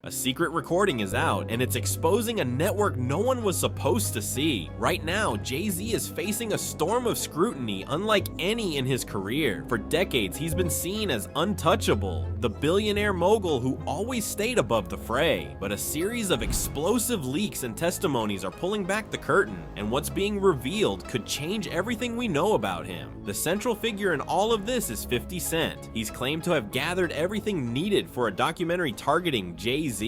A secret recording is out, and it's exposing a network no one was supposed to see. Right now, Jay-Z is facing a storm of scrutiny unlike any in his career. For decades, he's been seen as untouchable, the billionaire mogul who always stayed above the fray. But a series of explosive leaks and testimonies are pulling back the curtain, and what's being revealed could change everything we know about him. The central figure in all of this is 50 Cent. He's claimed to have gathered everything needed for a documentary targeting Jay-Z.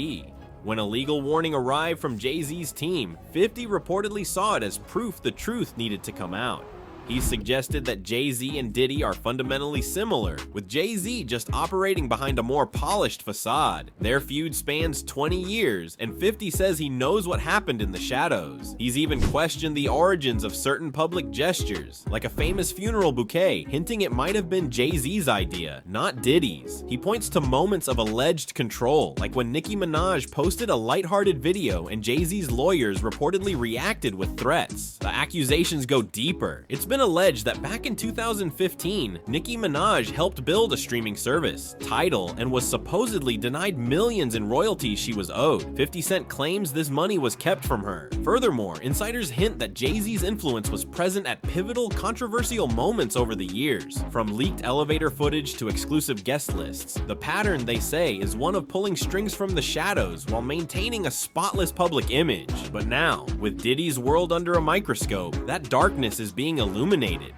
When a legal warning arrived from Jay-Z's team, 50 reportedly saw it as proof the truth needed to come out. He suggested that Jay-Z and Diddy are fundamentally similar, with Jay-Z just operating behind a more polished facade. Their feud spans 20 years, and 50 says he knows what happened in the shadows. He's even questioned the origins of certain public gestures, like a famous funeral bouquet, hinting it might have been Jay-Z's idea, not Diddy's. He points to moments of alleged control, like when Nicki Minaj posted a lighthearted video and Jay-Z's lawyers reportedly reacted with threats. The accusations go deeper. It's been alleged that back in 2015, Nicki Minaj helped build a streaming service, Tidal, and was supposedly denied millions in royalties she was owed. 50 Cent claims this money was kept from her. Furthermore, insiders hint that Jay-Z's influence was present at pivotal, controversial moments over the years, from leaked elevator footage to exclusive guest lists. The pattern, they say, is one of pulling strings from the shadows while maintaining a spotless public image. But now, with Diddy's world under a microscope, that darkness is being illuminated.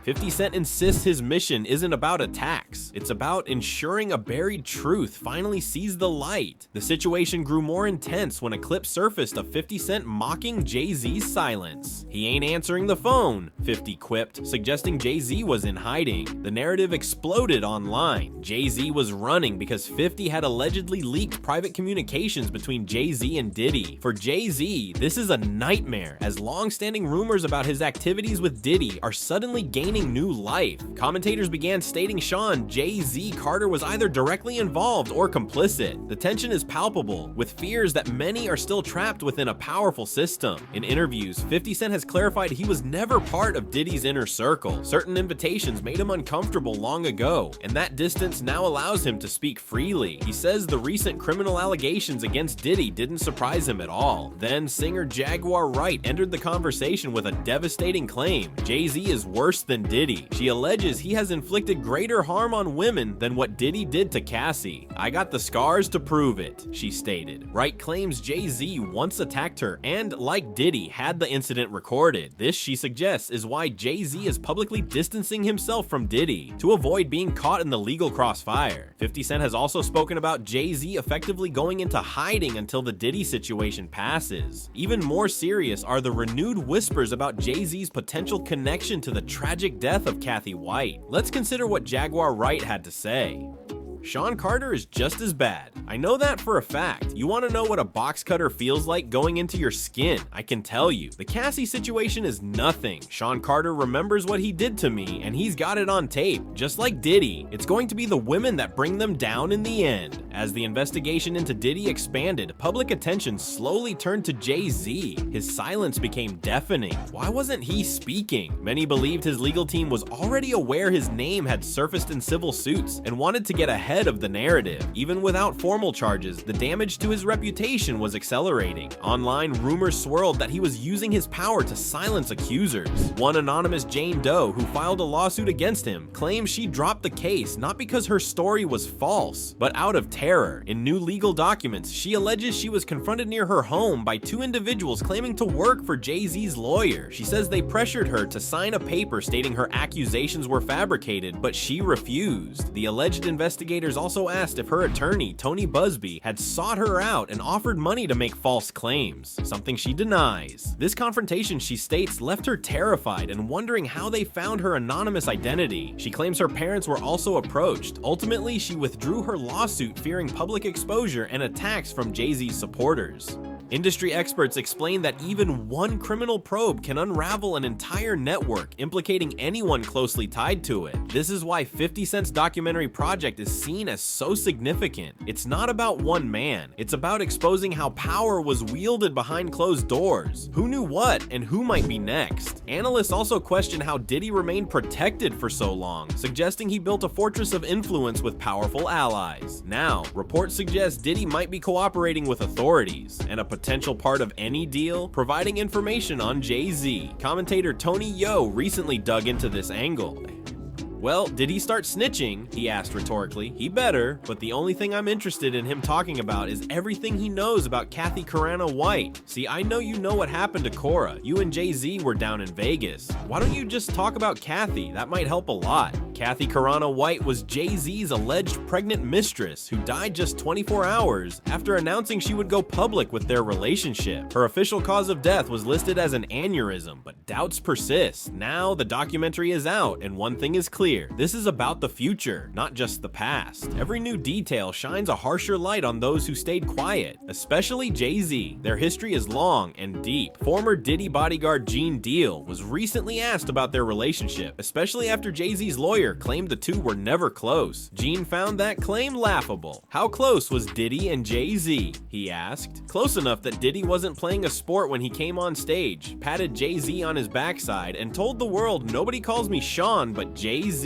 50 Cent insists his mission isn't about attacks, it's about ensuring a buried truth finally sees the light. The situation grew more intense when a clip surfaced of 50 Cent mocking Jay-Z's silence. "He ain't answering the phone," 50 quipped, suggesting Jay-Z was in hiding. The narrative exploded online. Jay-Z was running because 50 had allegedly leaked private communications between Jay-Z and Diddy. For Jay-Z, this is a nightmare, as long-standing rumors about his activities with Diddy are suddenly gaining new life. Commentators began stating Jay-Z Carter was either directly involved or complicit. The tension is palpable, with fears that many are still trapped within a powerful system. In interviews, 50 Cent has clarified he was never part of Diddy's inner circle. Certain invitations made him uncomfortable long ago, and that distance now allows him to speak freely. He says the recent criminal allegations against Diddy didn't surprise him at all. Then singer Jaguar Wright entered the conversation with a devastating claim: Jay-Z is worse than Diddy. She alleges he has inflicted greater harm on women than what Diddy did to Cassie. "I got the scars to prove it," she stated. Wright claims Jay-Z once attacked her and, like Diddy, had the incident recorded. This, she suggests, is why Jay-Z is publicly distancing himself from Diddy, to avoid being caught in the legal crossfire. 50 Cent has also spoken about Jay-Z effectively going into hiding until the Diddy situation passes. Even more serious are the renewed whispers about Jay-Z's potential connection to the tragic death of Kathy White. Let's consider what Jaguar Wright had to say. "Sean Carter is just as bad. I know that for a fact. You want to know what a box cutter feels like going into your skin? I can tell you. The Cassie situation is nothing. Sean Carter remembers what he did to me, and he's got it on tape. Just like Diddy, it's going to be the women that bring them down in the end." As the investigation into Diddy expanded, public attention slowly turned to Jay-Z. His silence became deafening. Why wasn't he speaking? Many believed his legal team was already aware his name had surfaced in civil suits and wanted to get ahead of the narrative. Even without formal charges, the damage to his reputation was accelerating. Online, rumors swirled that he was using his power to silence accusers. One anonymous Jane Doe, who filed a lawsuit against him, claims she dropped the case not because her story was false, but out of terror. In new legal documents, she alleges she was confronted near her home by two individuals claiming to work for Jay-Z's lawyer. She says they pressured her to sign a paper stating her accusations were fabricated, but she refused. The alleged investigators also asked if her attorney, Tony Busby, had sought her out and offered money to make false claims, something she denies. This confrontation, she states, left her terrified and wondering how they found her anonymous identity. She claims her parents were also approached. Ultimately, she withdrew her lawsuit fearing public exposure and attacks from Jay-Z's supporters. Industry experts explain that even one criminal probe can unravel an entire network, implicating anyone closely tied to it. This is why 50 Cent's documentary project is seen as so significant. It's not about one man, it's about exposing how power was wielded behind closed doors, who knew what, and who might be next. Analysts also question how Diddy remained protected for so long, suggesting he built a fortress of influence with powerful allies. Now, reports suggest Diddy might be cooperating with authorities, and a potential part of any deal, providing information on Jay-Z. Commentator Tony Yayo recently dug into this angle. Well, did he start snitching? He asked rhetorically. He better, but the only thing I'm interested in him talking about is everything he knows about Kathy Carano White. See, I know you know what happened to Cora. You and Jay-Z were down in Vegas. Why don't you just talk about Kathy? That might help a lot. Kathy Carano White was Jay-Z's alleged pregnant mistress who died just 24 hours after announcing she would go public with their relationship. Her official cause of death was listed as an aneurysm, but doubts persist. Now the documentary is out, and one thing is clear. This is about the future, not just the past. Every new detail shines a harsher light on those who stayed quiet, especially Jay-Z. Their history is long and deep. Former Diddy bodyguard Gene Deal was recently asked about their relationship, especially after Jay-Z's lawyer claimed the two were never close. Gene found that claim laughable. How close was Diddy and Jay-Z? He asked. Close enough that Diddy wasn't playing a sport when he came on stage, patted Jay-Z on his backside, and told the world nobody calls me Sean but Jay-Z.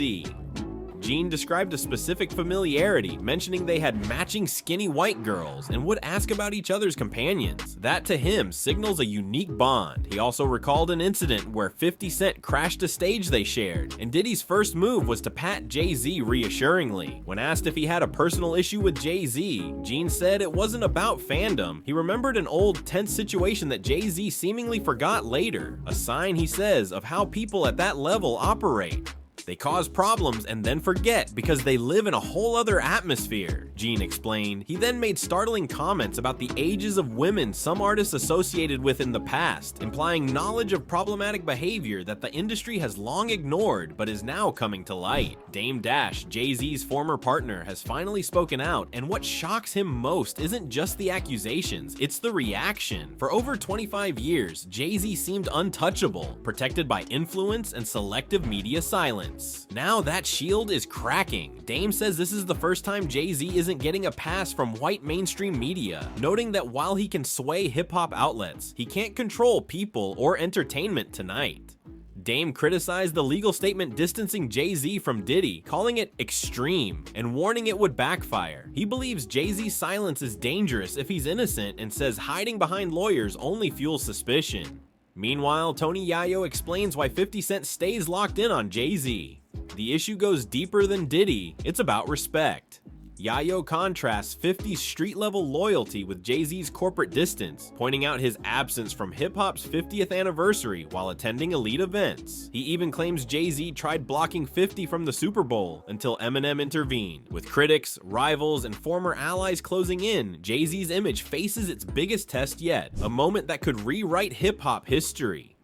Gene described a specific familiarity, mentioning they had matching skinny white girls and would ask about each other's companions. That to him signals a unique bond. He also recalled an incident where 50 Cent crashed a stage they shared, and Diddy's first move was to pat Jay-Z reassuringly. When asked if he had a personal issue with Jay-Z, Gene said it wasn't about fandom. He remembered an old tense situation that Jay-Z seemingly forgot later, a sign, he says, of how people at that level operate. They cause problems and then forget because they live in a whole other atmosphere, Gene explained. He then made startling comments about the ages of women some artists associated with in the past, implying knowledge of problematic behavior that the industry has long ignored but is now coming to light. Dame Dash, Jay-Z's former partner, has finally spoken out, and what shocks him most isn't just the accusations, it's the reaction. For over 25 years, Jay-Z seemed untouchable, protected by influence and selective media silence. Now that shield is cracking. Dame says this is the first time Jay-Z isn't getting a pass from white mainstream media, noting that while he can sway hip-hop outlets, he can't control people or entertainment tonight. Dame criticized the legal statement distancing Jay-Z from Diddy, calling it extreme and warning it would backfire. He believes Jay-Z's silence is dangerous if he's innocent and says hiding behind lawyers only fuels suspicion. Meanwhile, Tony Yayo explains why 50 Cent stays locked in on Jay-Z. The issue goes deeper than Diddy, it's about respect. Yayo contrasts 50's street-level loyalty with Jay-Z's corporate distance, pointing out his absence from hip-hop's 50th anniversary while attending elite events. He even claims Jay-Z tried blocking 50 from the Super Bowl until Eminem intervened. With critics, rivals, and former allies closing in, Jay-Z's image faces its biggest test yet, a moment that could rewrite hip-hop history.